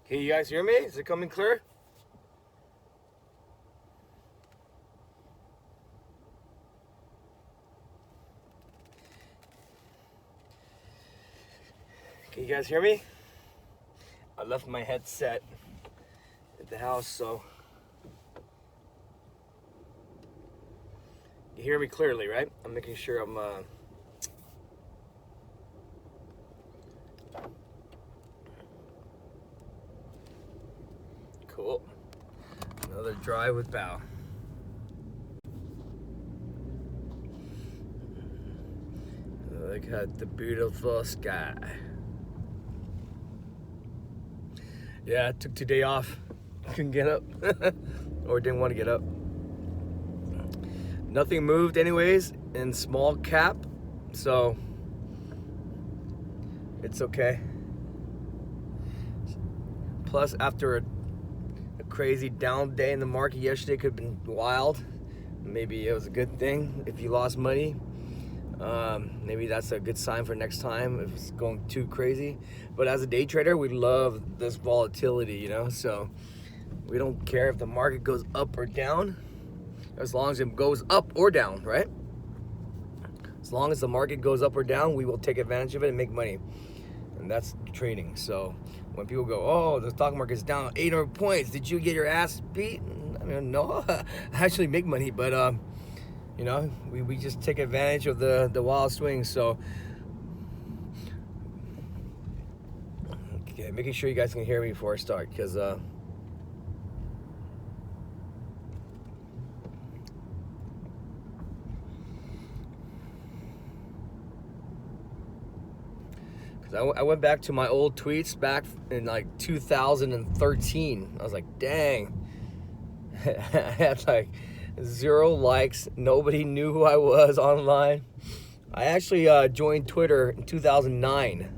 Can you guys hear me? Is it coming clear? Can you guys hear me? I left my headset at the house, so you hear me clearly, right? I'm making sure I'm cool. Another drive with Bow. Look at the beautiful sky. Yeah, I took today off. Couldn't get up. Or didn't want to get up. Nothing moved anyways in small cap, so it's okay. Plus, after a crazy down day in the market yesterday, could have been wild. Maybe it was a good thing if you lost money. Maybe that's a good sign for next time if it's going too crazy. But as a day trader, we love this volatility, you know, so we don't care if the market goes up or down, as long as it goes up or down, right? As long as the market goes up or down, we will take advantage of it and make money. And that's trading. So when people go, oh, the stock market's down 800 points, did you get your ass beat? I mean, no, I actually make money, but you know, we just take advantage of the wild swings. So okay, making sure you guys can hear me before I start, because I went back to my old tweets back in like 2013. I was like, dang. I had like 0 likes. Nobody knew who I was online. I actually joined Twitter in 2009.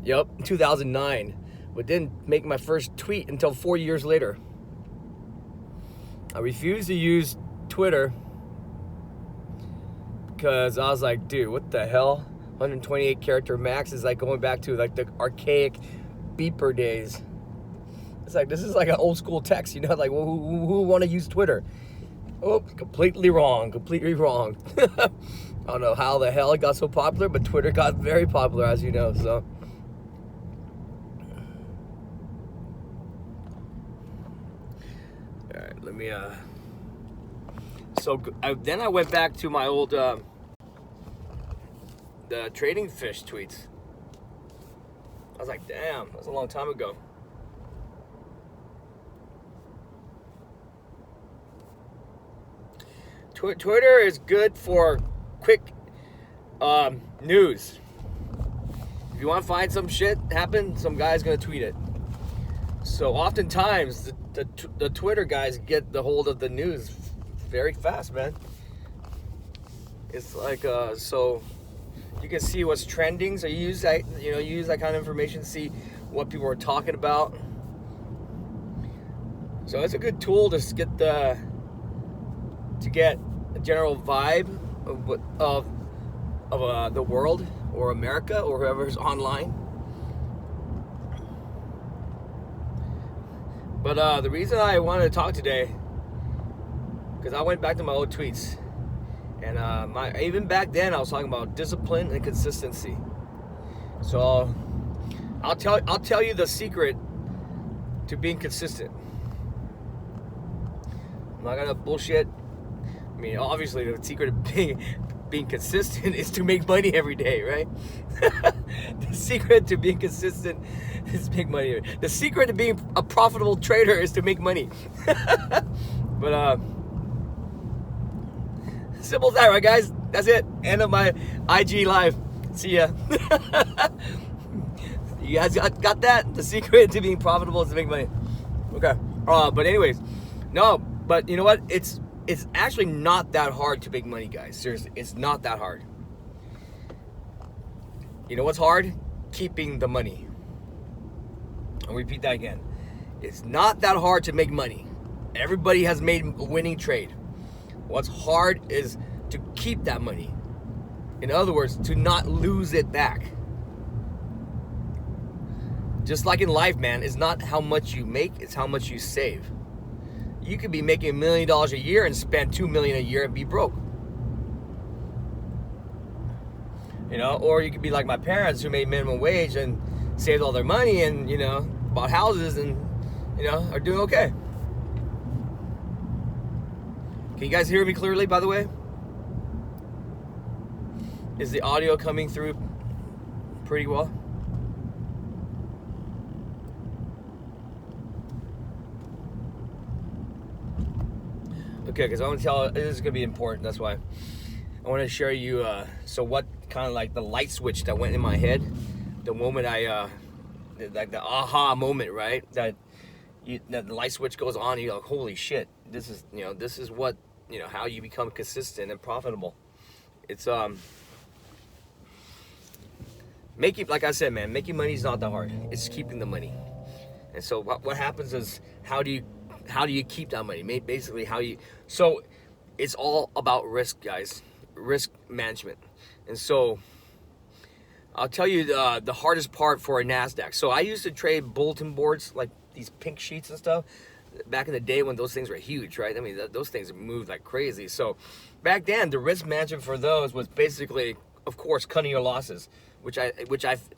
Yep, 2009. But didn't make my first tweet until 4 years later. I refused to use Twitter because I was like, dude, what the hell? 128 character max is like going back to like the archaic beeper days. It's like, this is like an old school text, you know, like who want to use Twitter? Oh, completely wrong. I don't know how the hell it got so popular, but Twitter got very popular, as you know, so. All right, let me, then I went back to my old, the trading fish tweets. I was like, damn, that's a long time ago. Twitter is good for quick news. If you want to find some shit happen, some guy's gonna tweet it. So oftentimes the Twitter guys get the hold of the news very fast, man. It's like so you can see what's trending. So you use that, you use that kind of information to see what people are talking about. So it's a good tool to get a general vibe of the world or America or whoever's online. But the reason I wanted to talk today, because I went back to my old tweets, and even back then I was talking about discipline and consistency. So I'll tell you the secret to being consistent. I'm not gonna bullshit. I mean, obviously the secret of being consistent is to make money every day, right? The secret to being consistent is to make money. The secret to being a profitable trader is to make money. But simple as that, right, guys? That's it. End of my IG live. See ya. You guys got that? The secret to being profitable is to make money. Okay. But anyways, no. But you know what? It's actually not that hard to make money, guys. Seriously, it's not that hard. You know what's hard? Keeping the money. I'll repeat that again. It's not that hard to make money. Everybody has made a winning trade. What's hard is to keep that money. In other words, to not lose it back. Just like in life, man, it's not how much you make, it's how much you save. You could be making $1 million a year and spend $2 million a year and be broke. You know, or you could be like my parents who made minimum wage and saved all their money and, you know, bought houses and, you know, are doing okay. Can you guys hear me clearly, by the way? Is the audio coming through pretty well? Okay, because I want to tell, this is going to be important, that's why. I want to share you, so what kind of like the light switch that went in my head, the moment I, like the aha moment, right? That the light switch goes on and you're like, holy shit, this is, you know, this is what, you know, how you become consistent and profitable. It's, making, like I said, man, making money is not that hard. It's keeping the money. And so what happens is, how do you keep that money? Basically, so it's all about risk, guys, risk management. And so I'll tell you the hardest part for a NASDAQ. So I used to trade bulletin boards, like these pink sheets and stuff, back in the day when those things were huge, right? I mean, those things moved like crazy. So back then, the risk management for those was basically, of course, cutting your losses, which I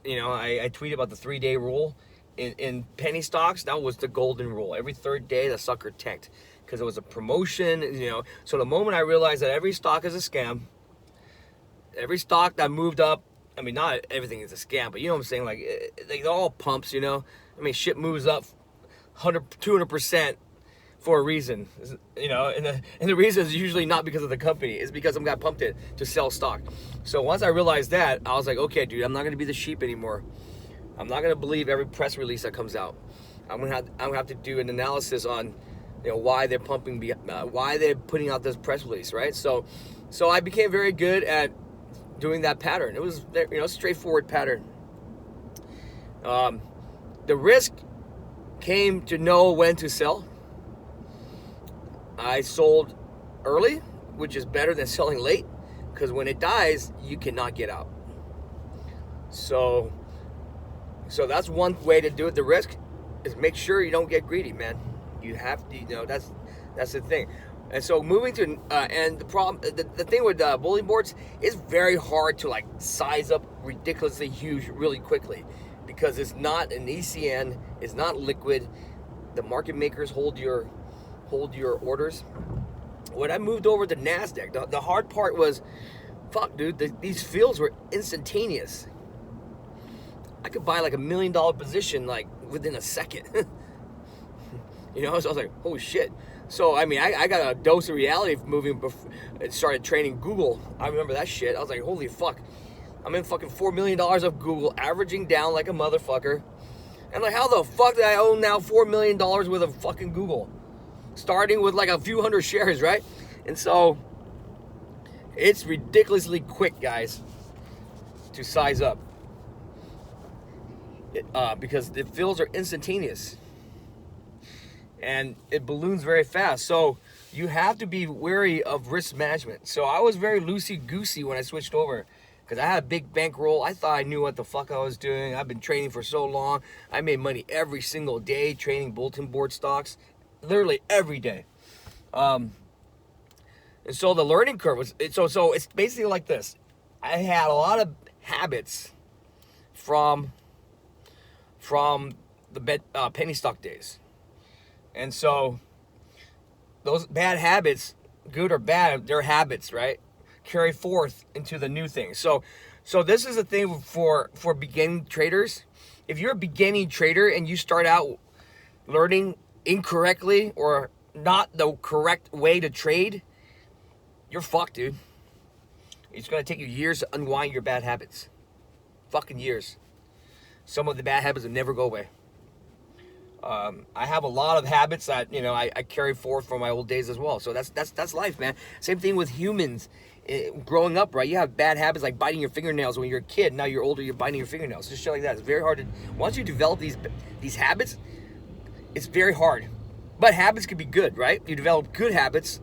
you know, I tweeted about the 3-day rule. In penny stocks, that was the golden rule. Every third day, the sucker tanked because it was a promotion, you know. So the moment I realized that every stock is a scam, every stock that moved up, I mean, not everything is a scam, but you know what I'm saying? Like, they're all pumps, you know. I mean, shit moves up 100, 200% for a reason, you know. And the reason is usually not because of the company. It's because some guy pumped it to sell stock. So once I realized that, I was like, okay, dude, I'm not going to be the sheep anymore. I'm not gonna believe every press release that comes out. I'm gonna have to do an analysis on, you know, why they're pumping, why they're putting out this press release, right? So I became very good at doing that pattern. It was, you know, straightforward pattern. The risk came to know when to sell. I sold early, which is better than selling late, because when it dies, you cannot get out. So that's one way to do it. The risk is make sure you don't get greedy, man. You have to, you know, that's the thing. And so moving to, and the problem, the thing with bulletin boards, it's very hard to like size up ridiculously huge really quickly, because it's not an ECN, it's not liquid. The market makers hold your orders. When I moved over to NASDAQ, the hard part was, fuck, dude, these fills were instantaneous. I could buy like $1 million position like within a second. You know, so I was like, holy shit. So I mean, I got a dose of reality moving before I started training Google. I remember that shit. I was like, holy fuck. I'm in fucking $4 million of Google, averaging down like a motherfucker. And like, how the fuck did I own now $4 million worth of fucking Google? Starting with like a few hundred shares, right? And so it's ridiculously quick, guys, to size up. Because the fills are instantaneous and it balloons very fast. So you have to be wary of risk management. So I was very loosey-goosey when I switched over, because I had a big bankroll. I thought I knew what the fuck I was doing. I've been trading for so long. I made money every single day trading bulletin board stocks, literally every day. And so the learning curve was, so it's basically like this. I had a lot of habits from the penny stock days. And so those bad habits, good or bad, they're habits, right? Carry forth into the new thing. So this is a thing for beginning traders. If you're a beginning trader and you start out learning incorrectly or not the correct way to trade, you're fucked, dude. It's gonna take you years to unwind your bad habits. Fucking years. Some of the bad habits will never go away. I have a lot of habits that, you know, I carry forth from my old days as well. So that's life, man. Same thing with humans. Growing up, right? You have bad habits like biting your fingernails when you're a kid. Now you're older, you're biting your fingernails. Just shit like that. It's very hard to. Once you develop these habits, it's very hard. But habits can be good, right? You develop good habits.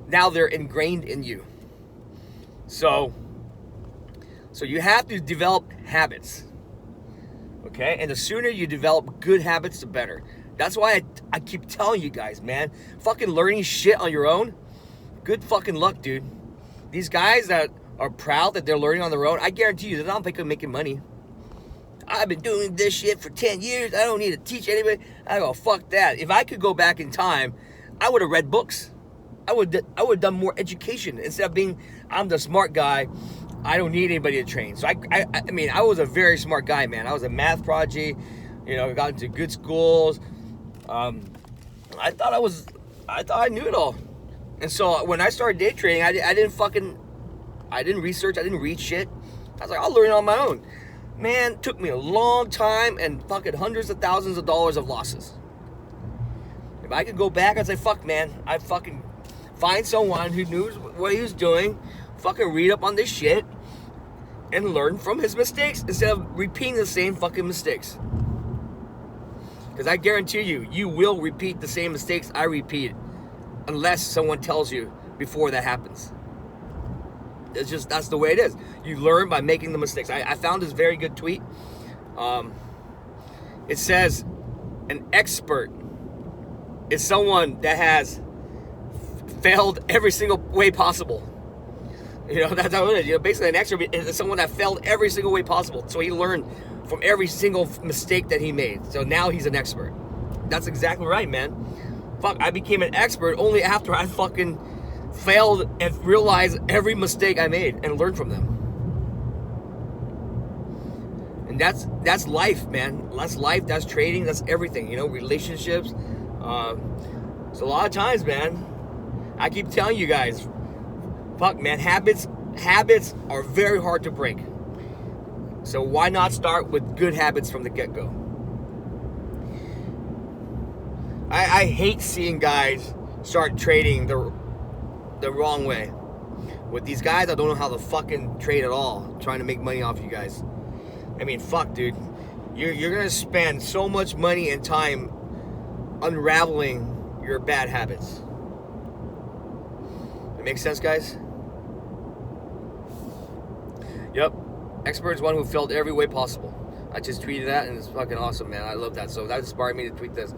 Now they're ingrained in you. So you have to develop habits. Okay? And the sooner you develop good habits, the better. That's why I keep telling you guys, man. Fucking learning shit on your own, good fucking luck, dude. These guys that are proud that they're learning on their own, I guarantee you, they're not making money. I've been doing this shit for 10 years. I don't need to teach anybody. I go, fuck that. If I could go back in time, I would have read books. I would have done more education instead of being, I'm the smart guy. I don't need anybody to train. So I mean, I was a very smart guy, man. I was a math prodigy. You know, got into good schools. I thought I knew it all. And so when I started day trading, I didn't research. I didn't read shit. I was like, I'll learn it on my own. Man, it took me a long time and fucking hundreds of thousands of dollars of losses. If I could go back, I'd say, fuck, man. I'd fucking find someone who knew what he was doing, fucking read up on this shit, and learn from his mistakes instead of repeating the same fucking mistakes. Because I guarantee you, you will repeat the same mistakes I repeat unless someone tells you before that happens. That's the way it is. You learn by making the mistakes. I found this very good tweet. It says, an expert is someone that has failed every single way possible. You know, that's how it is. You know, basically an expert is someone that failed every single way possible. So he learned from every single mistake that he made. So now he's an expert. That's exactly right, man. Fuck, I became an expert only after I fucking failed and realized every mistake I made and learned from them. And that's life, man. That's life, that's trading, that's everything, you know, relationships. So a lot of times, man, I keep telling you guys, fuck, man, habits are very hard to break. So why not start with good habits from the get-go? I hate seeing guys start trading the wrong way. With these guys, I don't know how to fucking trade at all, trying to make money off you guys. I mean, fuck, dude. You're gonna spend so much money and time unraveling your bad habits. It makes sense, guys? Yep. Expert is one who failed every way possible. I just tweeted that, and it's fucking awesome, man. I love that. So that inspired me to tweet this.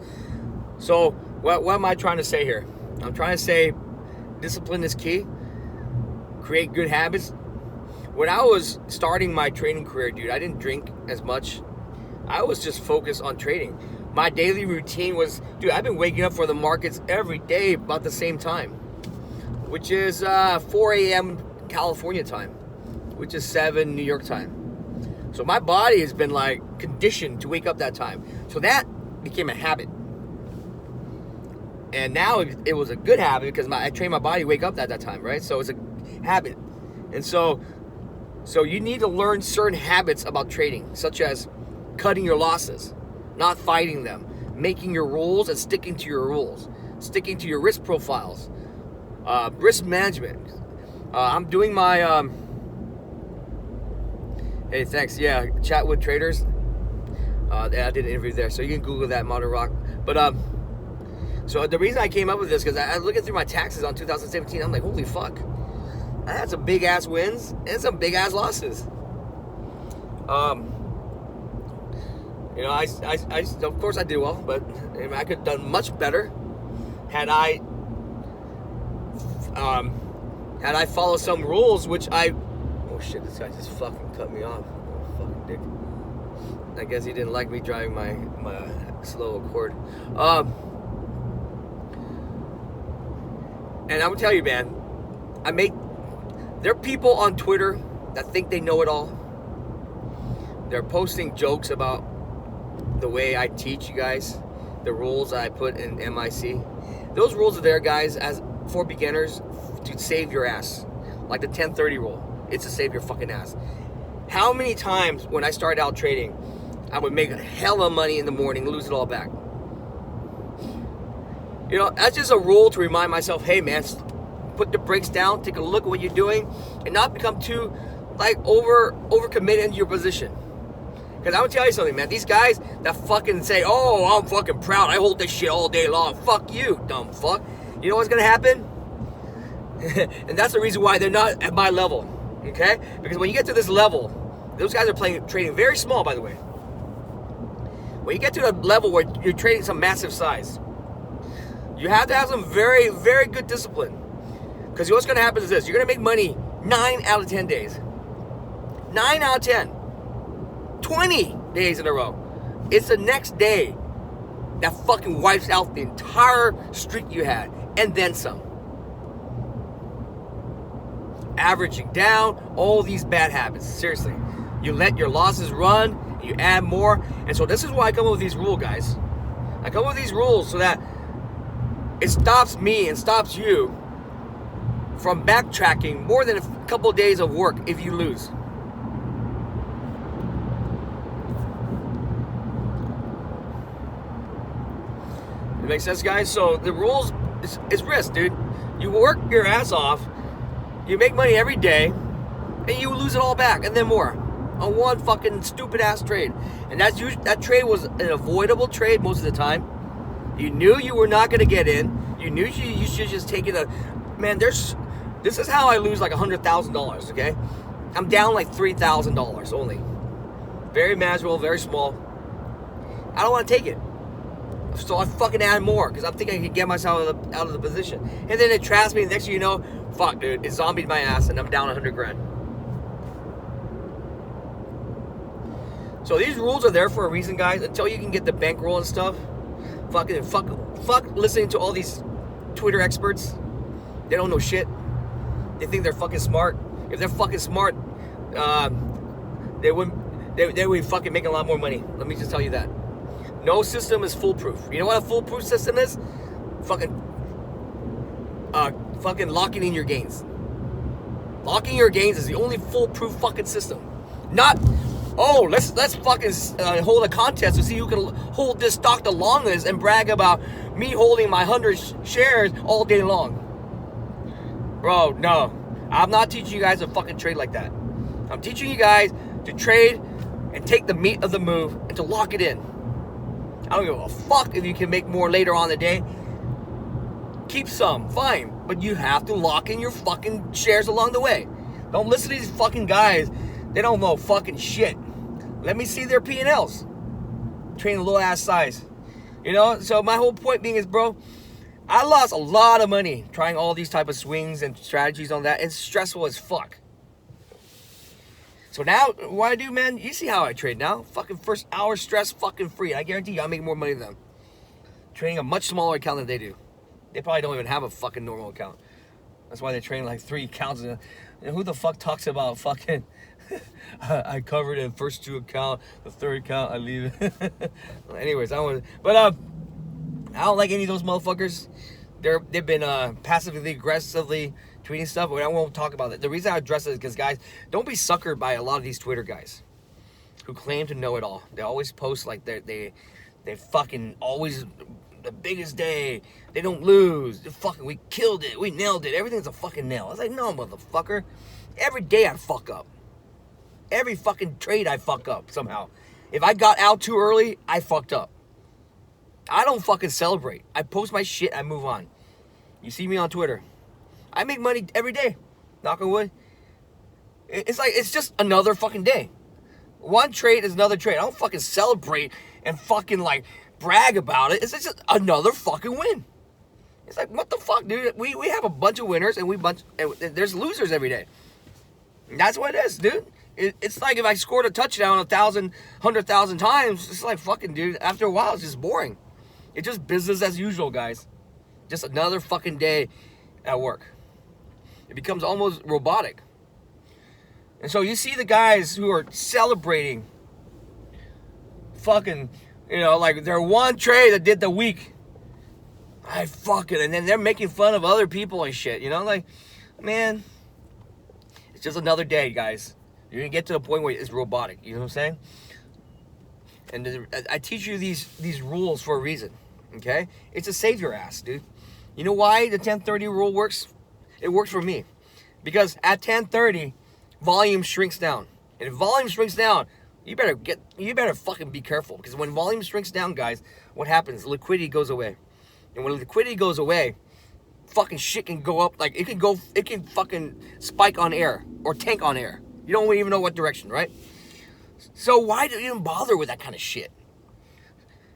So what am I trying to say here? I'm trying to say discipline is key. Create good habits. When I was starting my trading career, dude, I didn't drink as much. I was just focused on trading. My daily routine was, dude, I've been waking up for the markets every day about the same time, which is 4 a.m. California time, which is 7 New York time. So my body has been like conditioned to wake up that time. So that became a habit. And now it was a good habit because I trained my body to wake up at that time, right? So it's a habit. And so you need to learn certain habits about trading, such as cutting your losses, not fighting them, making your rules and sticking to your rules, sticking to your risk profiles, risk management. I'm doing my, hey, thanks, yeah, chat with traders. I did an interview there, so you can Google that, Modern Rock. But, so the reason I came up with this, because I was looking through my taxes on 2017, I'm like, holy fuck. I had some big ass wins and some big ass losses. You know, I of course I did well, but I could have done much better had I followed some rules, which oh shit, this guy just fucking cut me off. Oh, fucking dick. I guess he didn't like me driving my slow Accord. And I'm gonna tell you, man, there are people on Twitter that think they know it all. They're posting jokes about the way I teach you guys, the rules I put in MIC. Those rules are there, guys, as for beginners to save your ass. Like the 1030 rule. It's to save your fucking ass. How many times when I started out trading, I would make a hell of money in the morning, lose it all back. You know, that's just a rule to remind myself, hey man, put the brakes down, take a look at what you're doing, and not become too like over committed into your position. Because I'm gonna tell you something, man. These guys that fucking say, oh, I'm fucking proud, I hold this shit all day long. Fuck you, dumb fuck. You know what's gonna happen? And that's the reason why they're not at my level. Okay? Because when you get to this level, those guys are trading very small, by the way. When you get to a level where you're trading some massive size, you have to have some very, very good discipline. Because what's going to happen is this. You're going to make money 9 out of 10 days. 9 out of 10. 20 days in a row. It's the next day that fucking wipes out the entire streak you had. And then some. Averaging down all these bad habits. Seriously. You let your losses run. You add more. And so this is why I come up with these rules, guys. I come up with these rules so that it stops me and stops you from backtracking more than a couple of days of work if you lose. It makes sense, guys? So the rules is risk, dude. You work your ass off, you make money every day, and you lose it all back, and then more. On one fucking stupid ass trade. And that trade was an avoidable trade most of the time. You knew you were not going to get in. You knew you should just take it. Man, this is how I lose like $100,000, okay? I'm down like $3,000 only. Very manageable, very small. I don't want to take it. So I fucking add more because I'm thinking I can get myself out of the position. And then it traps me. The next thing you know, fuck, dude, it zombied my ass and I'm down 100 grand. So these rules are there for a reason, guys. Until you can get the bankroll and stuff. Fuck listening to all these Twitter experts. They don't know shit. They think they're fucking smart. If they're fucking smart, they would fucking make a lot more money. Let me just tell you that. No system is foolproof. You know what a foolproof system is? Fucking locking in your gains. Locking your gains is the only foolproof fucking system. Not, oh, let's fucking hold a contest to see who can hold this stock the longest and brag about me holding my 100 shares all day long. Bro, no. I'm not teaching you guys to fucking trade like that. I'm teaching you guys to trade and take the meat of the move and to lock it in. I don't give a fuck if you can make more later on in the day. Keep some, fine. But you have to lock in your fucking shares along the way. Don't listen to these fucking guys. They don't know fucking shit. Let me see their P&Ls. Trading a little ass size. You know, so my whole point being is, bro, I lost a lot of money trying all these type of swings and strategies on that. It's stressful as fuck. So now, what I do, man, you see how I trade now. Fucking first hour stress fucking free. I guarantee you I'll make more money than them. Trading a much smaller account than they do. They probably don't even have a fucking normal account. That's why they train like 3 accounts. And who the fuck talks about fucking... I covered in first 2 account, the 3rd account I leave it. Anyways, I don't like any of those motherfuckers. They've been passively aggressively tweeting stuff, but I won't talk about it. The reason I address it is because, guys, don't be suckered by a lot of these Twitter guys who claim to know it all. They always post like they fucking always the biggest day. They don't lose. We killed it. We nailed it. Everything's a fucking nail. I was like, no, motherfucker. Every day I fuck up. Every fucking trade I fuck up somehow. If I got out too early, I fucked up. I don't fucking celebrate. I post my shit, I move on. You see me on Twitter. I make money every day. Knock on wood. It's like, it's just another fucking day. One trade is another trade. I don't fucking celebrate and fucking like brag about it. It's just another fucking win. It's like, what the fuck, dude? We have a bunch of winners and there's losers every day. And that's what it is, dude. It's like if I scored a touchdown 100,000 times, it's like, fucking, dude, after a while, it's just boring. It's just business as usual, guys. Just another fucking day at work. It becomes almost robotic. And so you see the guys who are celebrating fucking, you know, like their one trade that did the week. I fucking, and then they're making fun of other people and shit, you know, like, man, it's just another day, guys. You're going to get to a point where it's robotic. You know what I'm saying? And I teach you these rules for a reason. Okay? It's to save your ass, dude. You know why the 1030 rule works? It works for me. Because at 1030, volume shrinks down. And if volume shrinks down, you better fucking be careful. Because when volume shrinks down, guys, what happens? Liquidity goes away. And when liquidity goes away, fucking shit can go up. Like, it can fucking spike on air. Or tank on air. You don't even know what direction, right? So why do you even bother with that kind of shit?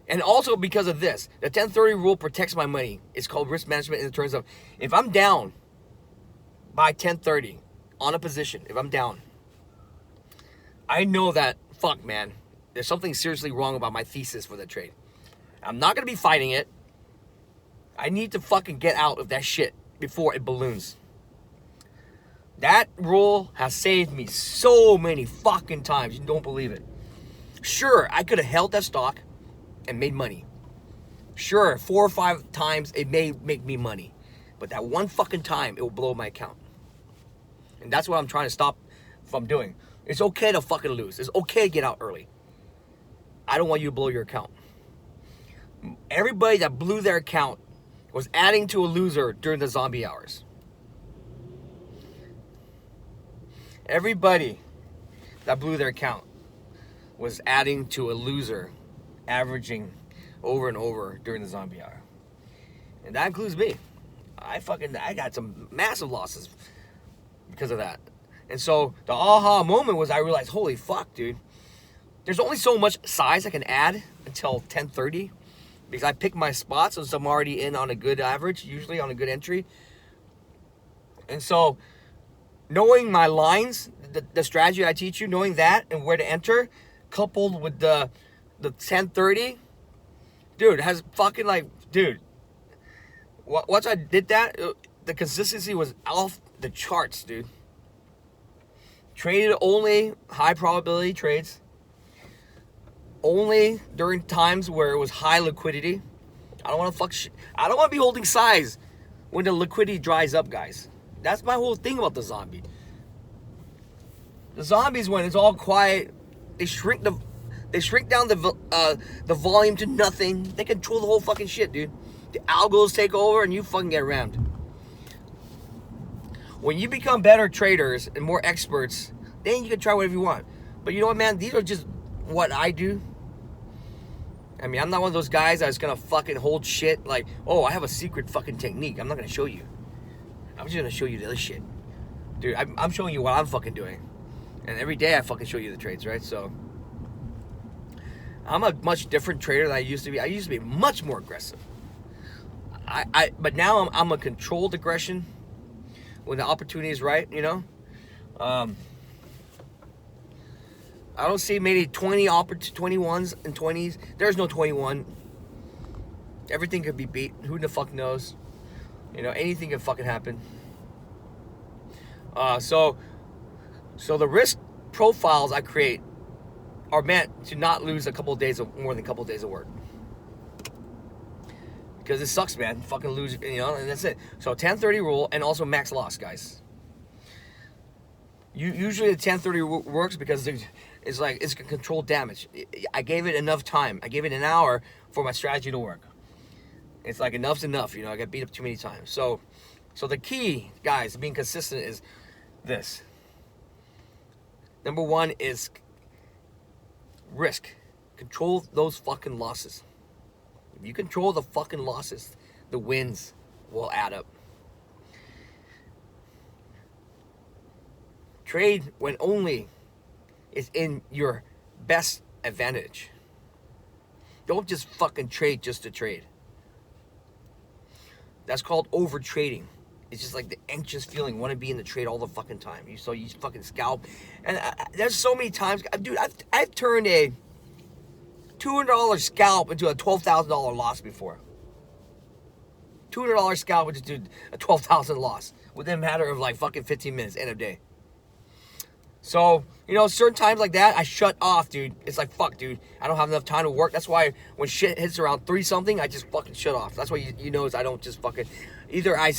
And also because of this, the 1030 rule protects my money. It's called risk management in terms of if I'm down by 1030 on a position, if I'm down, I know that, fuck, man, there's something seriously wrong about my thesis for the trade. I'm not going to be fighting it. I need to fucking get out of that shit before it balloons. That rule has saved me so many fucking times. You don't believe it. Sure, I could have held that stock and made money. Sure, 4 or 5 times it may make me money. But that one fucking time, it will blow my account. And that's what I'm trying to stop from doing. It's okay to fucking lose. It's okay to get out early. I don't want you to blow your account. Everybody that blew their account was adding to a loser during the zombie hours. Everybody that blew their account was adding to a loser, averaging over and over during the zombie hour. And that includes me. I got some massive losses because of that. And so the aha moment was I realized, holy fuck, dude. There's only so much size I can add until 1030 because I pick my spots, so I'm already in on a good average, usually on a good entry. And so knowing my lines, the strategy I teach you, knowing that and where to enter, coupled with the 1030, dude, has fucking like, dude, once I did that, the consistency was off the charts, dude. Traded only high probability trades. Only during times where it was high liquidity. I don't want to I don't want to be holding size when the liquidity dries up, guys. That's my whole thing about the zombie. The zombies, when it's all quiet, they shrink down the volume to nothing. They control the whole fucking shit, dude. The algos take over and you fucking get rammed. When you become better traders and more experts, then you can try whatever you want. But you know what, man? These are just what I do. I mean, I'm not one of those guys that's gonna fucking hold shit like, oh, I have a secret fucking technique. I'm not gonna show you. I'm just gonna show you this shit. Dude, I'm showing you what I'm fucking doing. And every day I fucking show you the trades, right? So, I'm a much different trader than I used to be. I used to be much more aggressive. But now I'm a controlled aggression when the opportunity is right, you know? I don't see maybe 21s and 20s. There's no 21. Everything could be beat. Who the fuck knows? You know, anything can fucking happen. So the risk profiles I create are meant to not lose more than a couple of days of work. Because it sucks, man. Fucking lose, you know, and that's it. So 1030 rule and also max loss, guys. Usually the 1030 works because it's like it's controlled damage. I gave it enough time. I gave it an hour for my strategy to work. It's like enough's enough, you know. I got beat up too many times. So the key, guys, to being consistent is this. Number one is risk. Control those fucking losses. If you control the fucking losses, the wins will add up. Trade when only is in your best advantage. Don't just fucking trade just to trade. That's called over trading. It's just like the anxious feeling, want to be in the trade all the fucking time. You fucking scalp. And there's so many times, dude, I've turned a $200 scalp into a $12,000 loss before. $200 scalp into a $12,000 loss within a matter of like fucking 15 minutes, end of day. So, you know, certain times like that, I shut off, dude. It's like, fuck, dude. I don't have enough time to work. That's why when shit hits around 3 something, I just fucking shut off. That's why you know is I don't just fucking... Either I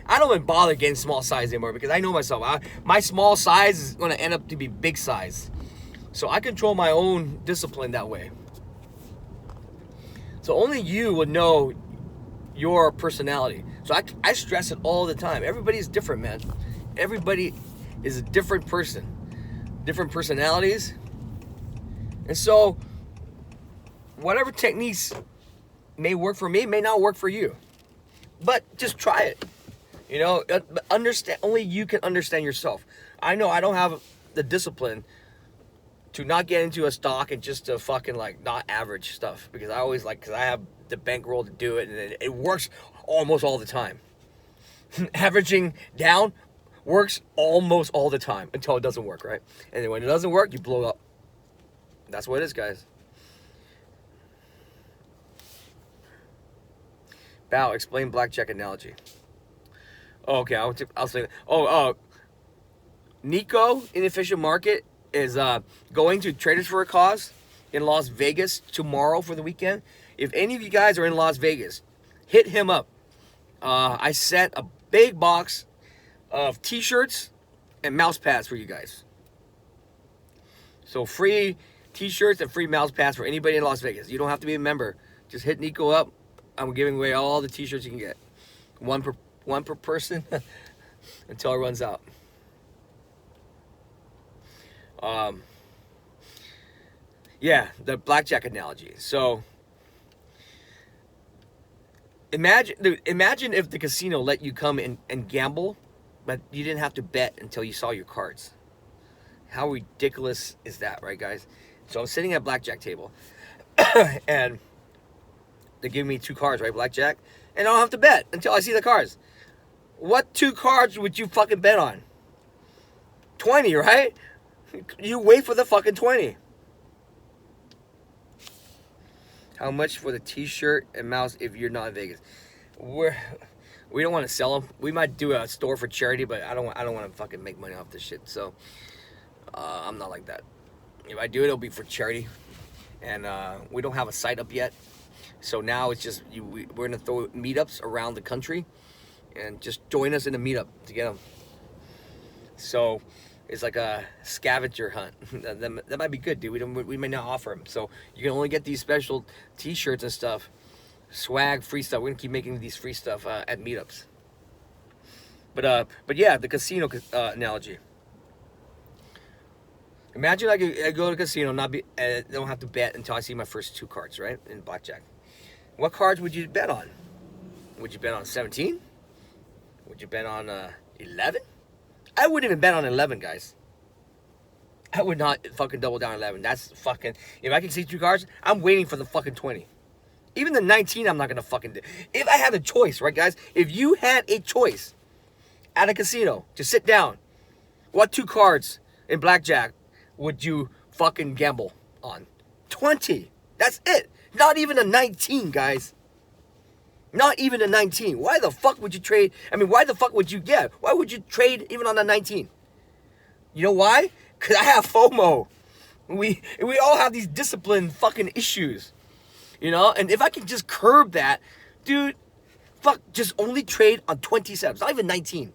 don't even bother getting small size anymore because I know myself. My small size is going to end up to be big size. So I control my own discipline that way. So only you would know your personality. So I stress it all the time. Everybody's different, man. Everybody is a different person. Different personalities. And so whatever techniques may work for me may not work for you. But just try it. You know, understand, only you can understand yourself. I know I don't have the discipline to not get into a stock and just to fucking like not average stuff, because I always like, because I have the bankroll to do it, and it works almost all the time. Averaging down works almost all the time until it doesn't work, right? And then when it doesn't work, you blow up. That's what it is, guys. Bow, explain blackjack analogy. Oh, okay, I'll say that. Nico, inefficient market, is going to Traders for a Cause in Las Vegas tomorrow for the weekend. If any of you guys are in Las Vegas, hit him up. I sent a big box of t-shirts and mouse pads for you guys. So free t-shirts and free mouse pads for anybody in Las Vegas. You don't have to be a member. Just hit Nico up. I'm giving away all the t-shirts you can get. One per person until it runs out. Yeah, the blackjack analogy. So imagine if the casino let you come in and gamble, but you didn't have to bet until you saw your cards. How ridiculous is that, right, guys? So I'm sitting at a blackjack table, and they give me 2 cards, right, blackjack, and I don't have to bet until I see the cards. What 2 cards would you fucking bet on? 20, right? You wait for the fucking 20. How much for the t-shirt and mouse if you're not in Vegas? We don't want to sell them. We might do a store for charity, but I don't want to fucking make money off this shit. So I'm not like that. If I do it, it'll be for charity. And we don't have a site up yet. So now it's just we're gonna throw meetups around the country, and just join us in a meetup to get them. So it's like a scavenger hunt. That might be good, dude. We may not offer them. So you can only get these special t-shirts and stuff, swag, free stuff. We're gonna keep making these free stuff at meetups. But yeah, the casino analogy. Imagine I go to a casino, don't have to bet until I see my first 2 cards, right, in blackjack. What cards would you bet on? Would you bet on 17? Would you bet on 11? I wouldn't even bet on 11, guys. I would not fucking double down 11. That's fucking... If I can see 2 cards, I'm waiting for the fucking 20. Even the 19, I'm not going to fucking do. If I had a choice, right, guys? If you had a choice at a casino to sit down, what 2 cards in blackjack would you fucking gamble on? 20. That's it. Not even a 19, guys. Not even a 19. Why the fuck would you trade? I mean, why the fuck would you get? Why would you trade even on a 19? You know why? Because I have FOMO. We all have these discipline fucking issues. You know? And if I can just curb that, dude, fuck, just only trade on 20 setups. Not even 19.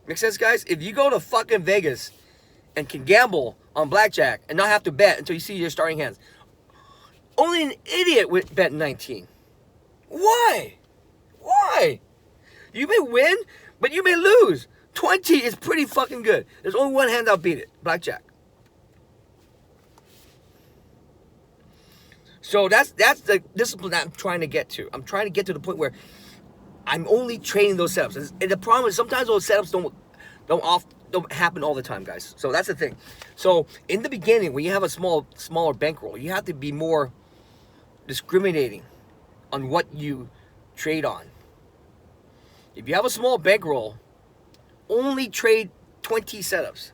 Make sense, guys? If you go to fucking Vegas and can gamble on blackjack and not have to bet until you see your starting hands, only an idiot would bet 19. Why? Why? You may win, but you may lose. 20 is pretty fucking good. There's only one hand that'll beat it. Blackjack. So that's the discipline that I'm trying to get to. I'm trying to get to the point where I'm only trading those setups. And the problem is sometimes those setups don't happen all the time, guys. So that's the thing. So in the beginning, when you have a smaller bankroll, you have to be more discriminating on what you trade on. If you have a small bankroll, only trade 20 setups.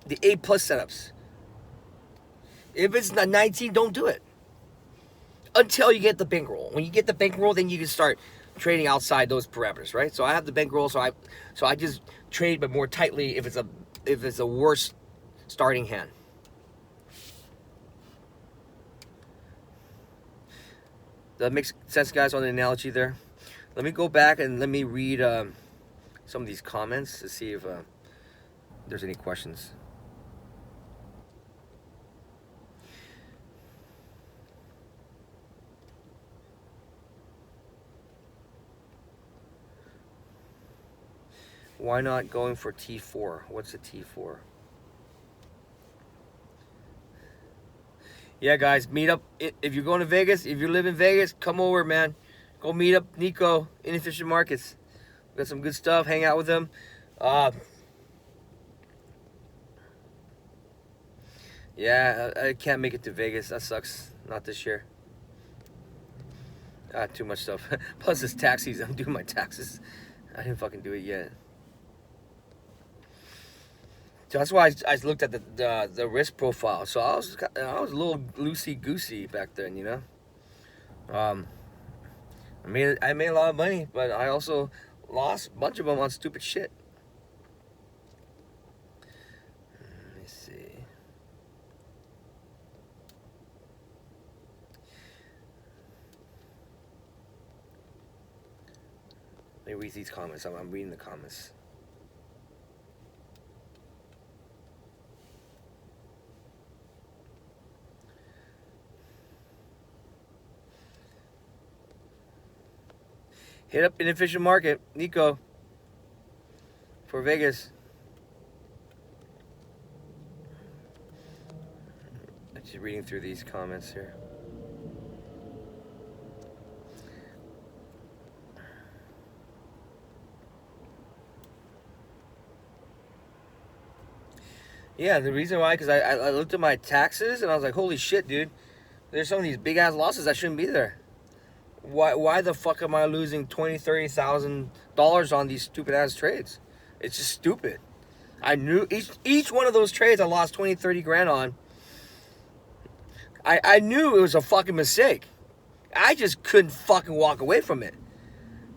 The A+ setups. If it's not 19, don't do it. Until you get the bankroll. When you get the bankroll, then you can start trading outside those parameters, right? So I have the bankroll, so I just trade, but more tightly if it's a worse starting hand. That makes sense, guys, on the analogy there. Let me go back and let me read some of these comments to see if there's any questions. Why not going for T4? What's a T4? Yeah, guys, meet up. If you're going to Vegas, if you live in Vegas, come over, man. Go meet up Nico, Inefficient Markets. We got some good stuff. Hang out with him. Yeah, I can't make it to Vegas. That sucks. Not this year. Too much stuff. Plus, it's tax season. I'm doing my taxes. I didn't fucking do it yet. So that's why I looked at the risk profile. So I was a little loosey goosey back then, you know. I made a lot of money, but I also lost a bunch of them on stupid shit. Let me see. Let me read these comments. I'm reading the comments. Hit up inefficient market, Nico, for Vegas. I'm just reading through these comments here. Yeah, the reason why, because I looked at my taxes and I was like, holy shit, dude. There's some of these big ass losses that shouldn't be there. Why the fuck am I losing $20,000-$30,000 on these stupid ass trades? It's just stupid. I knew each one of those trades I lost 20-30 grand on. I knew it was a fucking mistake. I just couldn't fucking walk away from it.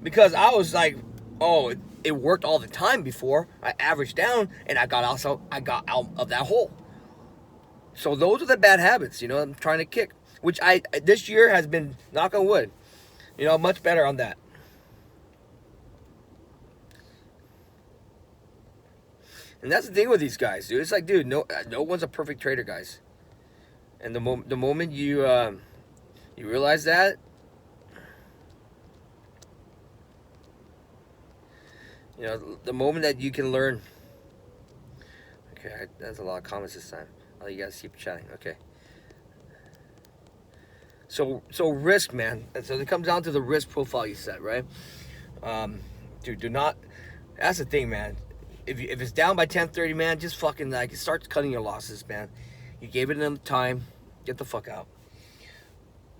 Because I was like, oh, it worked all the time before. I averaged down and I got out of that hole. So those are the bad habits, you know, I'm trying to kick. Which this year has been, knock on wood, you know, much better on that. And that's the thing with these guys, dude. It's like, dude, no one's a perfect trader, guys. And the moment you realize that, you know, the moment that you can learn. Okay, that's a lot of comments this time. Oh, you guys keep chatting. Okay. So risk, man. And so it comes down to the risk profile you set, right? Dude, do not. That's the thing, man. If it's down by 10-30, man, just fucking like start cutting your losses, man. You gave it enough time. Get the fuck out.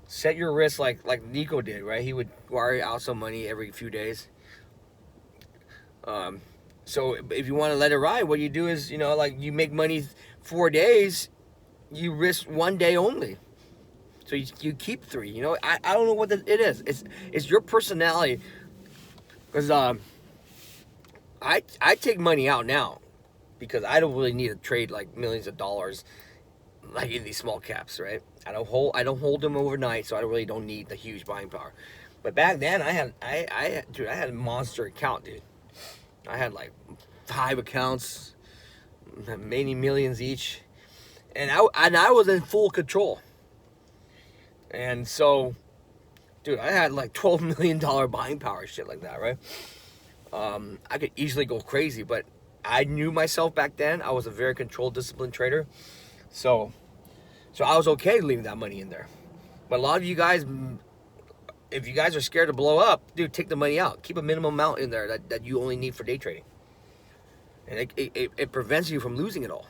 Set your risk like Nico did, right? He would wire out some money every few days. So if you want to let it ride, what you do is, you know, like you make money 4 days, you risk 1 day only. So you keep 3. You know, I don't know what it is. It's your personality. Because I take money out now because I don't really need to trade like millions of dollars like in these small caps, right? I don't hold them overnight, so I really don't need the huge buying power. But back then I had a monster account, dude. I had like 5 accounts, many millions each, and I was in full control. And so, dude, I had like $12 million buying power, shit like that, right? I could easily go crazy, but I knew myself back then. I was a very controlled, disciplined trader, so I was okay leaving that money in there. But a lot of you guys, if you guys are scared to blow up, dude, take the money out. Keep a minimum amount in there that you only need for day trading. And it prevents you from losing it all.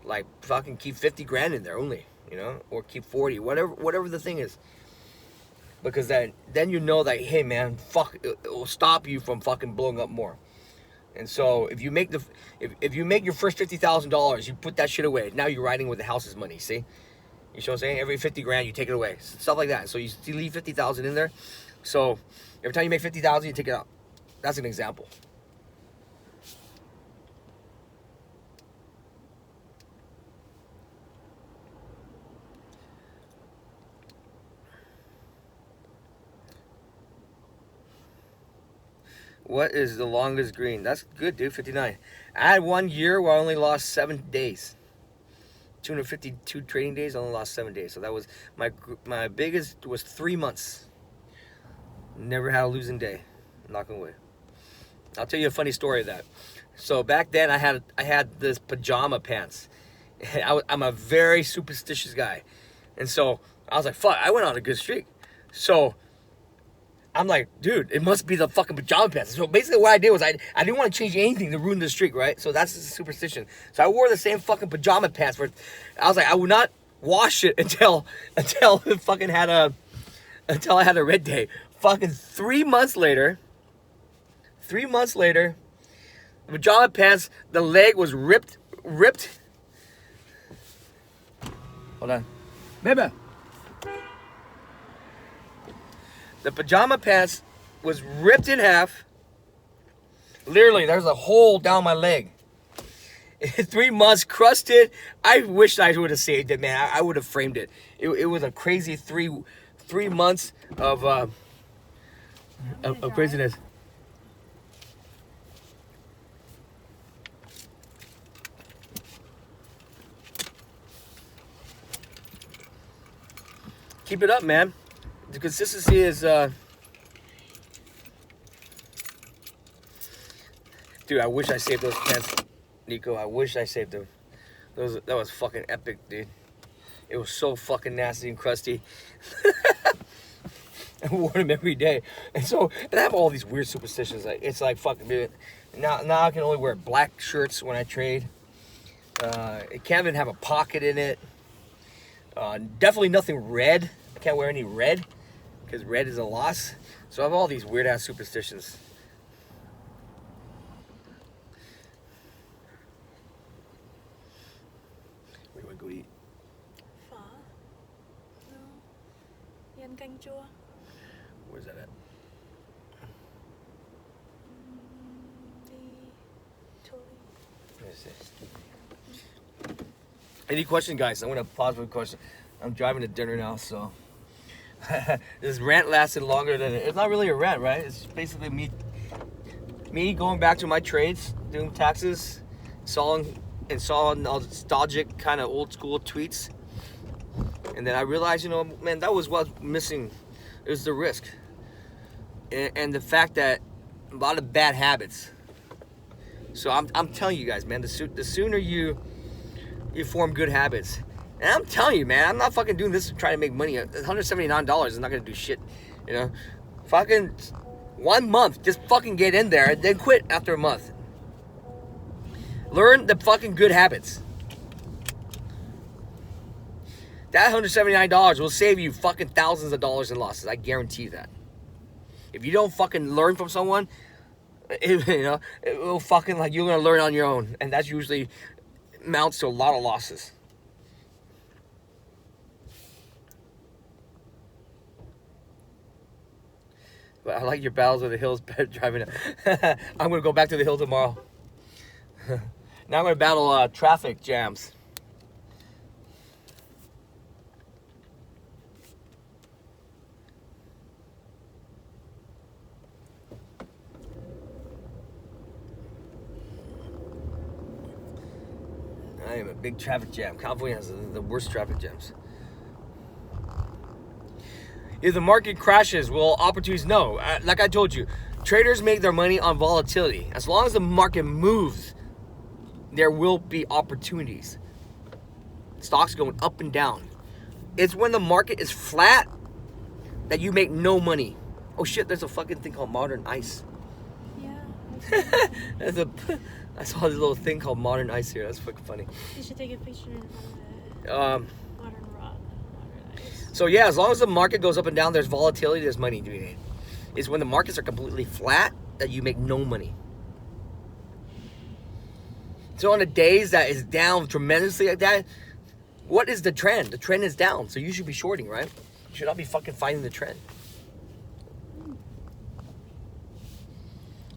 Like, fucking keep 50 grand in there only, you know? Or keep 40, whatever the thing is. Because then you know that, hey, man, fuck, it will stop you from fucking blowing up more. And so if you make if you make your first $50,000, you put that shit away. Now you're riding with the house's money, see? You know what I'm saying? Every 50 grand, you take it away. Stuff like that. So you leave 50,000 in there. So every time you make 50,000, you take it out. That's an example. What is the longest green? That's good, dude. 59. I had 1 year where I only lost 7 days. 252 trading days, I only lost 7 days. So that was my biggest was 3 months. Never had a losing day. Knock on wood. I'll tell you a funny story of that. So back then I had this pajama pants. I'm a very superstitious guy, and so I was like, fuck. I went on a good streak. So I'm like, dude, it must be the fucking pajama pants. So basically what I did was I didn't want to change anything to ruin the streak, right? So that's just a superstition. So I wore the same fucking pajama pants for, I was like, I would not wash it until it fucking had until I had a red day. Fucking 3 months later, the pajama pants, the leg was ripped. Hold on. Baby. The pajama pants was ripped in half. Literally, there's a hole down my leg. 3 months, crusted. I wish I would have saved it, man. I would have framed it. It was a crazy three months of craziness. Keep it up, man. The consistency is, dude, I wish I saved those pants, Nico. I wish I saved them. That was fucking epic, dude. It was so fucking nasty and crusty. I wore them every day. And I have all these weird superstitions. Like, it's like, fucking, dude. Now I can only wear black shirts when I trade. It can't even have a pocket in it. Definitely nothing red. I can't wear any red, because red is a loss. So I have all these weird ass superstitions. Where do I go eat? Phở. No. Nhân canh chua. Where's that at? Let me see. Any question, guys? I'm gonna pause for a question. I'm driving to dinner now, so this rant lasted longer than it's not really a rant, right? It's basically me going back to my trades, doing taxes, saw nostalgic kind of old school tweets, and then I realized, you know, man, that was what's missing. It was the risk, and the fact that a lot of bad habits. So I'm telling you guys, man, the sooner you form good habits. And I'm telling you, man, I'm not fucking doing this to try to make money. $179 is not gonna do shit, you know. Fucking 1 month, just fucking get in there and then quit after a month. Learn the fucking good habits. That $179 will save you fucking thousands of dollars in losses. I guarantee you that. If you don't fucking learn from someone, it will fucking, like, you're gonna learn on your own, and that's usually amounts to a lot of losses. But I like your battles with the hills better driving. I'm gonna go back to the hill tomorrow. Now I'm gonna battle traffic jams. I am a big traffic jam. California has the worst traffic jams. If the market crashes, will opportunities? No. Like I told you, traders make their money on volatility. As long as the market moves, there will be opportunities. Stocks going up and down. It's when the market is flat that you make no money. Oh shit, there's a fucking thing called modern ice. Yeah. I saw this little thing called modern ice here. That's fucking funny. You should take a picture of Um, modern rock, modern ice. So yeah, as long as the market goes up and down, there's volatility, there's money to be made. It's when the markets are completely flat that you make no money. So on the days that is down tremendously like that, what is the trend? The trend is down, so you should be shorting, right? You should not be fucking fighting the trend.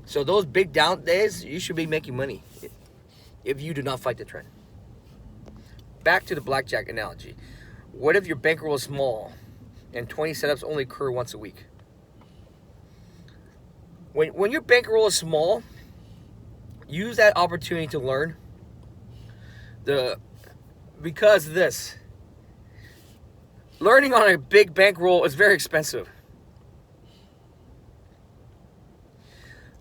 So those big down days, you should be making money if you do not fight the trend. Back to the blackjack analogy. What if your bankroll is small and 20 setups only occur once a week? When your bankroll is small, use that opportunity to learn. Because this, learning on a big bankroll is very expensive.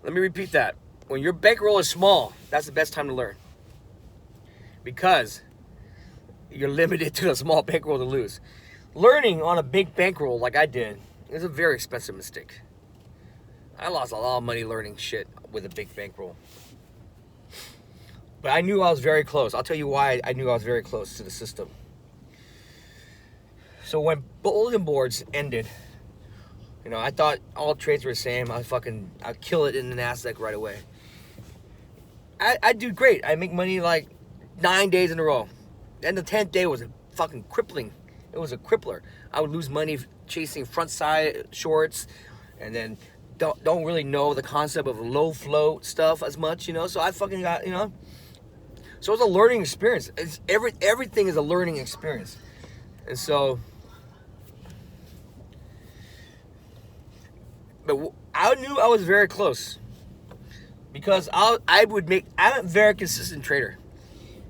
Let me repeat that. When your bankroll is small, that's the best time to learn. Because you're limited to a small bankroll to lose. Learning on a big bankroll like I did is a very expensive mistake. I lost a lot of money learning shit with a big bankroll. But I knew I was very close. I'll tell you why I knew I was very close to the system. So when bulletin boards ended, you know, I thought all trades were the same. I'd kill it in the NASDAQ right away. I do great. I make money like 9 days in a row. And the 10th day was a fucking crippling. It was a crippler. I would lose money chasing front side shorts, and then don't really know the concept of low float stuff as much, you know. So I fucking got, you know. So it was a learning experience. Everything is a learning experience, and so. But I knew I was very close, because I'm a very consistent trader.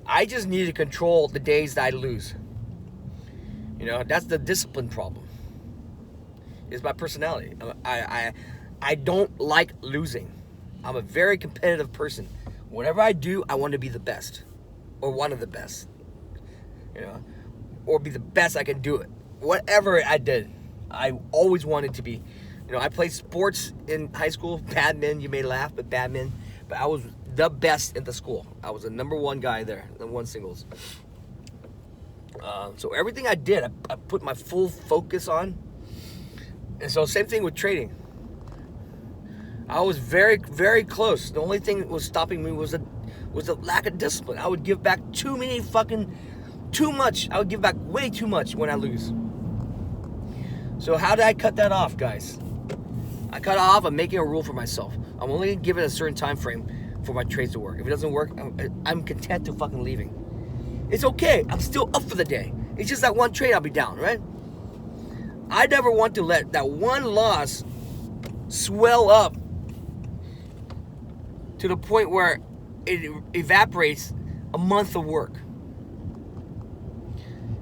I just need to control the days that I lose. You know, that's the discipline problem. It's my personality. I don't like losing. I'm a very competitive person. Whatever I do, I want to be the best, or one of the best. You know, or be the best I can do it. Whatever I did, I always wanted to be. You know, I played sports in high school, badminton. You may laugh, but badminton. But I was the best in the school. I was the number one guy there, number one singles. So everything I did, I put my full focus on. And so same thing with trading. I was very, very close. The only thing that was stopping me was the lack of discipline. I would give back too much. I would give back way too much when I lose. So how did I cut that off, guys? I cut it off. I'm making a rule for myself. I'm only going to give it a certain time frame for my trades to work. If it doesn't work, I'm content to fucking leaving. It's okay. I'm still up for the day. It's just that one trade I'll be down, right? I never want to let that one loss swell up to the point where it evaporates a month of work.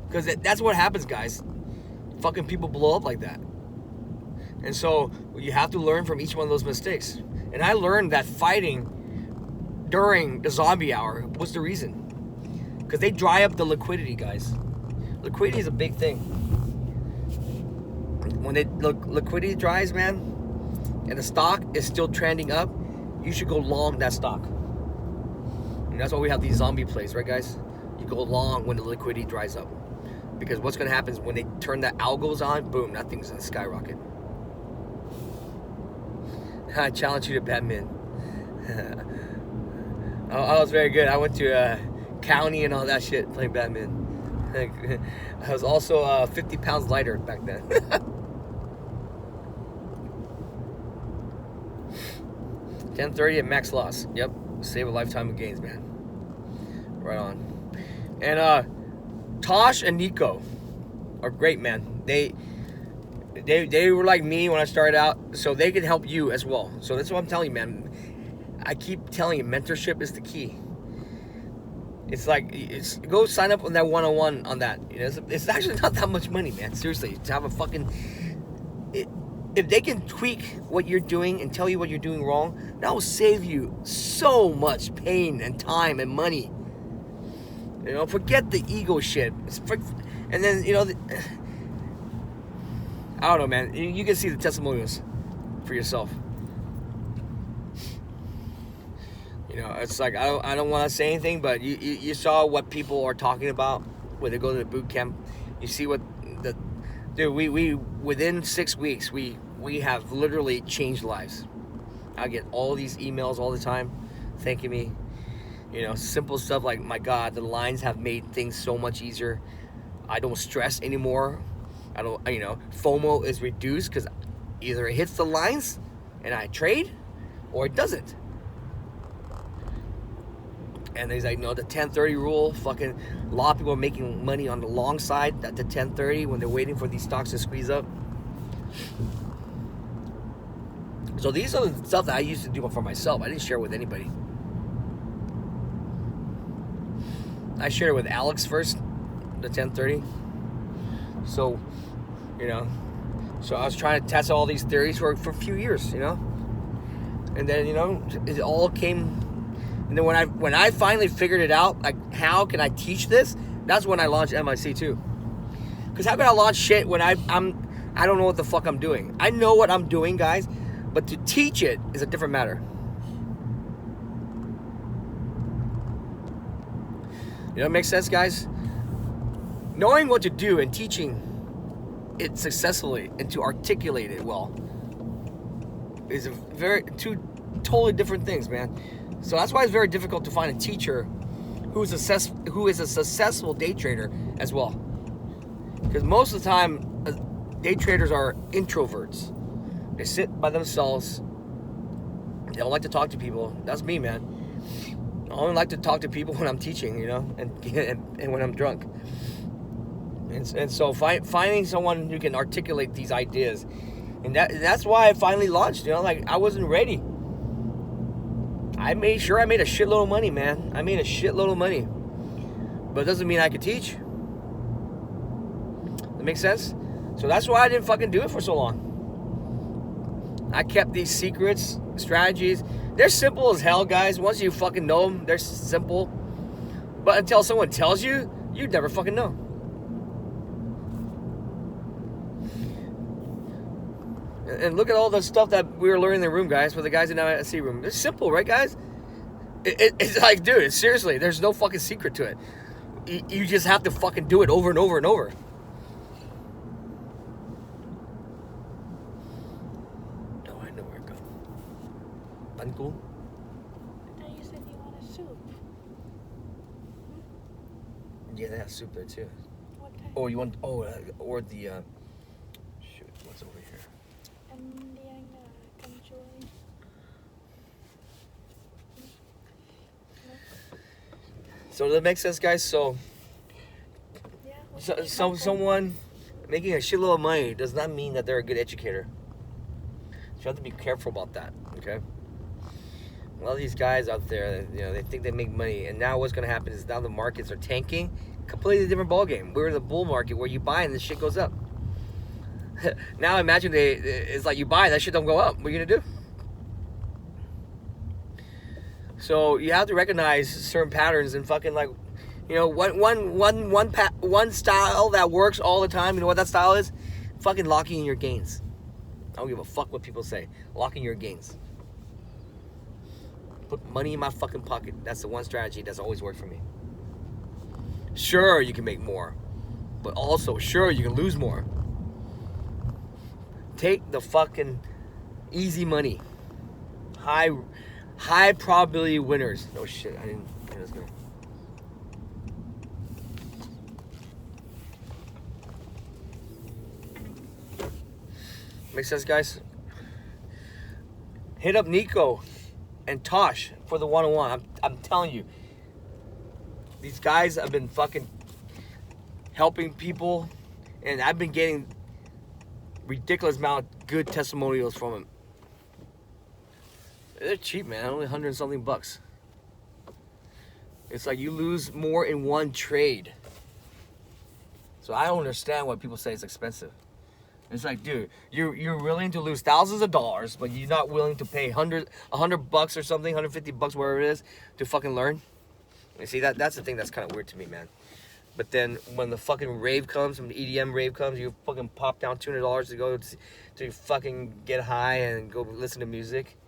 Because that's what happens, guys. Fucking people blow up like that. And so you have to learn from each one of those mistakes. And I learned that fighting during the zombie hour was the reason. Because they dry up the liquidity, guys. Liquidity is a big thing. When liquidity dries, man, and the stock is still trending up, you should go long that stock. And that's why we have these zombie plays, right, guys? You go long when the liquidity dries up. Because what's going to happen is when they turn the algos on, boom, that thing's going to skyrocket. I challenge you to badminton. I was very good. I went to county and all that shit playing badminton. I was also 50 pounds lighter back then. 10:30 at max loss. Yep, save a lifetime of gains, man. Right on. And Tosh and Nico are great, man. They were like me when I started out, so they can help you as well. So that's what I'm telling you, man. I keep telling you, mentorship is the key. It's like, go sign up on that 101 on that. You know, it's actually not that much money, man. Seriously, to have a fucking... If they can tweak what you're doing and tell you what you're doing wrong, that will save you so much pain and time and money. You know, forget the ego shit. And then, you know... I don't know, man. You can see the testimonials for yourself. You know, it's like, I don't want to say anything, but you saw what people are talking about when they go to the boot camp. You see what dude, we within 6 weeks, we have literally changed lives. I get all these emails all the time thanking me. You know, simple stuff like, my God, the lines have made things so much easier. I don't stress anymore. I don't, you know, FOMO is reduced because either it hits the lines and I trade, or it doesn't. And he's like, no, the 10:30 rule, fucking, a lot of people are making money on the long side at the 10:30 when they're waiting for these stocks to squeeze up. So these are the stuff that I used to do for myself. I didn't share it with anybody. I shared it with Alex first, the 10:30. So, you know, so I was trying to test all these theories for a few years, you know. And then, you know, it all came. And then when I finally figured it out, like, how can I teach this? That's when I launched MIC too. Because how can I launch shit when I don't know what the fuck I'm doing? I know what I'm doing, guys, But to teach it is a different matter. You know what makes sense, guys? Knowing what to do and teaching it successfully and to articulate it well is two totally different things, man. So that's why it's very difficult to find a teacher who is a successful day trader as well. Because most of the time, day traders are introverts. They sit by themselves. They don't like to talk to people. That's me, man. I only like to talk to people when I'm teaching, you know, and when I'm drunk. And so finding someone who can articulate these ideas, and that's why I finally launched. You know, like I wasn't ready. I made a shitload of money, man. I made a shitload of money, but it doesn't mean I could teach. That makes sense? So that's why I didn't fucking do it for so long. I kept these secrets, strategies. They're simple as hell, guys. Once you fucking know them, they're simple. But until someone tells you, you'd never fucking know. And look at all the stuff that we were learning in the room, guys, for the guys in the IC room. It's simple, right, guys? It's like, dude, seriously, there's no fucking secret to it. You just have to fucking do it over and over and over. Oh, I know where it goes. Uncool? I thought you said you want a soup. Yeah, they have soup there, too. What type? Oh, you want, or the, shoot, what's over here? Anh đi anh cầm chuối. So does that make sense, guys? So, Yeah. someone making a shitload of money does not mean that they're a good educator. So you have to be careful about that, okay? A lot of these guys out there, you know, they think they make money, and now what's going to happen is now the markets are tanking. Completely different ballgame. We're in the bull market where you buy and the shit goes up. Now imagine it's like you buy, that shit don't go up. What are you going to do? So you have to recognize certain patterns and fucking like, you know, one style that works all the time. You know what that style is? Fucking locking in your gains. I don't give a fuck what people say. Locking your gains. Put money in my fucking pocket. That's the one strategy that's always worked for me. Sure, you can make more, but also sure you can lose more. Take the fucking easy money. High probability winners. No shit, I didn't. Yeah, let's go. Makes sense, guys? Hit up Nico and Tosh for the one-on-one. I'm telling you, these guys have been fucking helping people, and I've been getting ridiculous amount of good testimonials from them. They're cheap, man. Only 100 something bucks. It's like you lose more in one trade. So I don't understand why people say it's expensive. It's like, dude, you're willing to lose thousands of dollars, but you're not willing to pay $100 bucks or something, $150 bucks, whatever it is, to fucking learn. You see, that's the thing that's kind of weird to me, man. But then when the fucking rave comes, when the EDM rave comes, you fucking pop down $200 to go to fucking get high and go listen to music.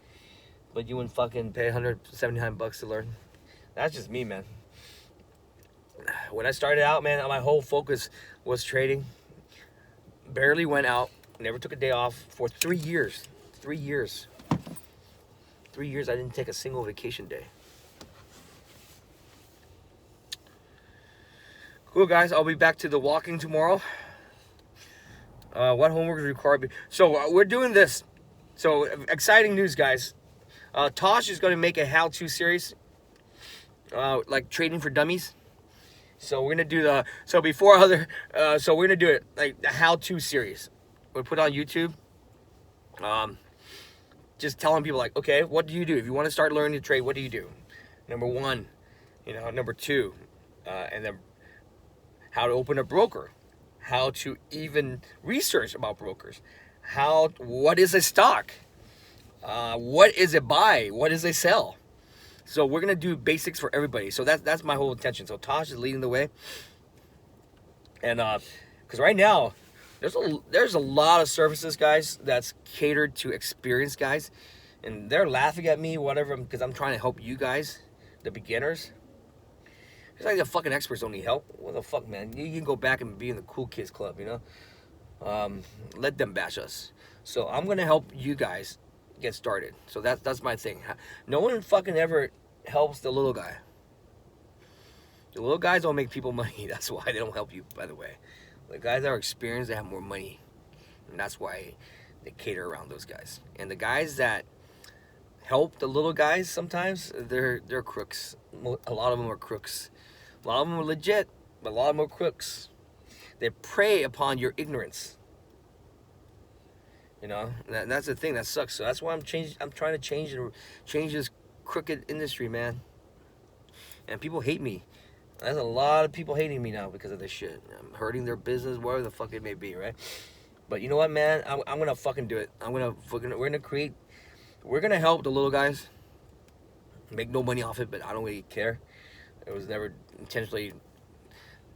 But you wouldn't fucking pay 179 bucks to learn. That's just me, man. When I started out, man, my whole focus was trading. Barely went out. Never took a day off for 3 years. 3 years. 3 years I didn't take a single vacation day. Cool, guys. I'll be back to the walking tomorrow. What homework is required? So we're doing this. So exciting news, guys. Tosh is going to make a how-to series, like trading for dummies. So we're gonna do so we're gonna do it like the how-to series. We'll put it on YouTube. Just telling people like, okay, what do you do if you want to start learning to trade? What do you do? Number one, you know, number two, and then how to open a broker, how to even research about brokers, what is a stock, what is a buy, what is a sell. So we're gonna do basics for everybody. So that's my whole intention. So Tosh is leading the way, and because right now There's a lot of services, guys, that's catered to experienced guys, and they're laughing at me, whatever, because I'm trying to help you guys, the beginners. It's like the fucking experts don't need help. What the fuck, man? You can go back and be in the cool kids club, you know. Let them bash us. So I'm gonna help you guys get started. So that's my thing. No one fucking ever helps the little guy. The little guys don't make people money. That's why they don't help you, by the way. The guys that are experienced, they have more money. And that's why they cater around those guys. And the guys that help the little guys sometimes, they're crooks. A lot of them are crooks. A lot of them are legit, but a lot of them are crooks. They prey upon your ignorance. You know, that's the thing that sucks. So that's why I'm trying to change this crooked industry, man. And people hate me. There's a lot of people hating me now because of this shit. I'm hurting their business, whatever the fuck it may be, right? But you know what, man? I'm gonna fucking do it. We're gonna help the little guys. Make no money off it, but I don't really care. It was never intentionally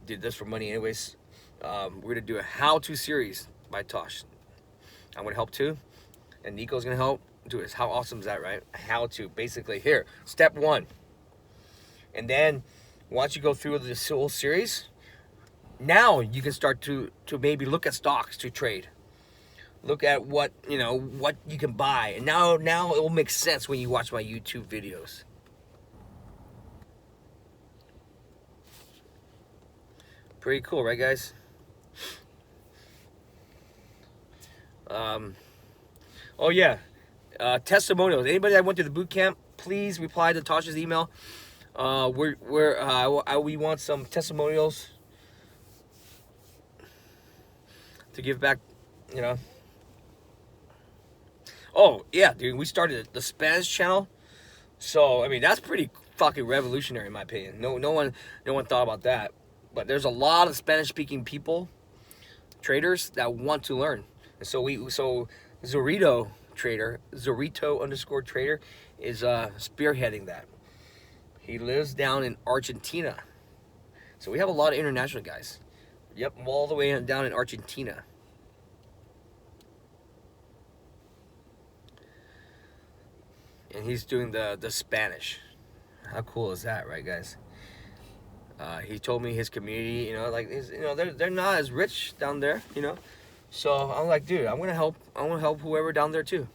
did this for money anyways. We're gonna do a how-to series by Tosh. I'm gonna help too. And Nico's gonna help do this. How awesome is that, right? How to, basically, here, step 1. And then once you go through this whole series, now you can start to maybe look at stocks to trade. Look at what you can buy. And now it will make sense when you watch my YouTube videos. Pretty cool, right, guys? Oh yeah, testimonials. Anybody that went to the boot camp, please reply to Tasha's email. We want some testimonials to give back, you know. Oh yeah, dude, we started the Spanish channel, so I mean that's pretty fucking revolutionary in my opinion. No one thought about that, but there's a lot of Spanish-speaking people, traders that want to learn, and so Zorito _ trader is spearheading that. He lives down in Argentina. So we have a lot of international guys. Yep, all the way down in Argentina. And he's doing the Spanish. How cool is that, right, guys? He told me his community, they're not as rich down there, So I'm like, dude, I want to help whoever down there too.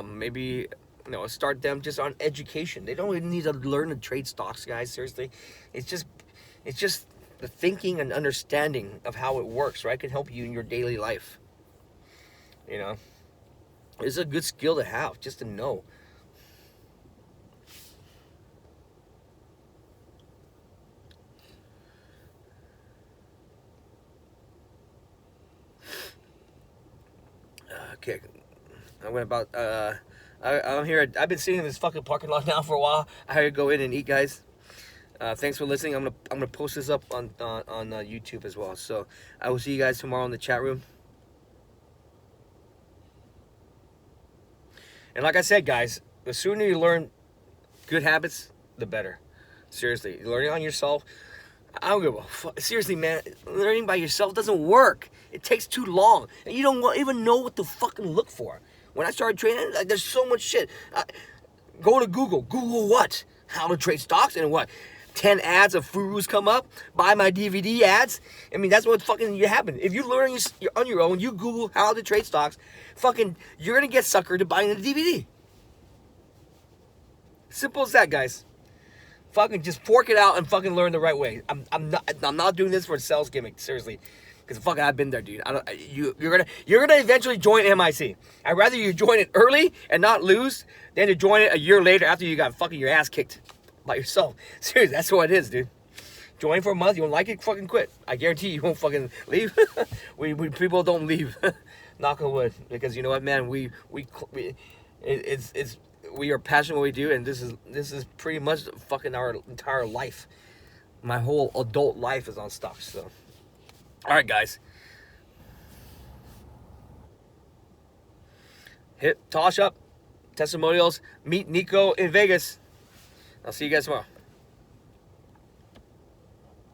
Maybe start them just on education. They don't even need to learn to trade stocks, guys. Seriously, it's just the thinking and understanding of how it works, right? Can help you in your daily life. It's a good skill to have, just to know. Okay, I'm here. I've been sitting in this fucking parking lot now for a while. I had to go in and eat, guys. Thanks for listening. I'm gonna post this up on YouTube as well. So I will see you guys tomorrow in the chat room. And like I said, guys, the sooner you learn good habits, the better. Seriously, learning on yourself. I don't give a fuck. Seriously, man, learning by yourself doesn't work. It takes too long, and you don't even know what to fucking look for. When I started trading, there's so much shit. Go to Google. Google what? How to trade stocks, and what? 10 ads of Furus come up. Buy my DVD ads. I mean, that's what fucking happen. If you learn on your own, you Google how to trade stocks, fucking, you're gonna get suckered to buying the DVD. Simple as that, guys. Fucking just fork it out and fucking learn the right way. I'm not doing this for a sales gimmick, seriously. Because fucking I've been there, dude. You're gonna eventually join MIC. I'd rather you join it early and not lose than to join it a year later after you got fucking your ass kicked by yourself. Seriously, that's what it is, dude. Join for a month, you don't like it, fucking quit. I guarantee you won't fucking leave. we people don't leave. Knock on wood. Because you know what, man, we are passionate what we do, and this is pretty much fucking our entire life. My whole adult life is on stocks. So, all right, guys. Hit Tosh up. Testimonials. Meet Nico in Vegas. I'll see you guys tomorrow.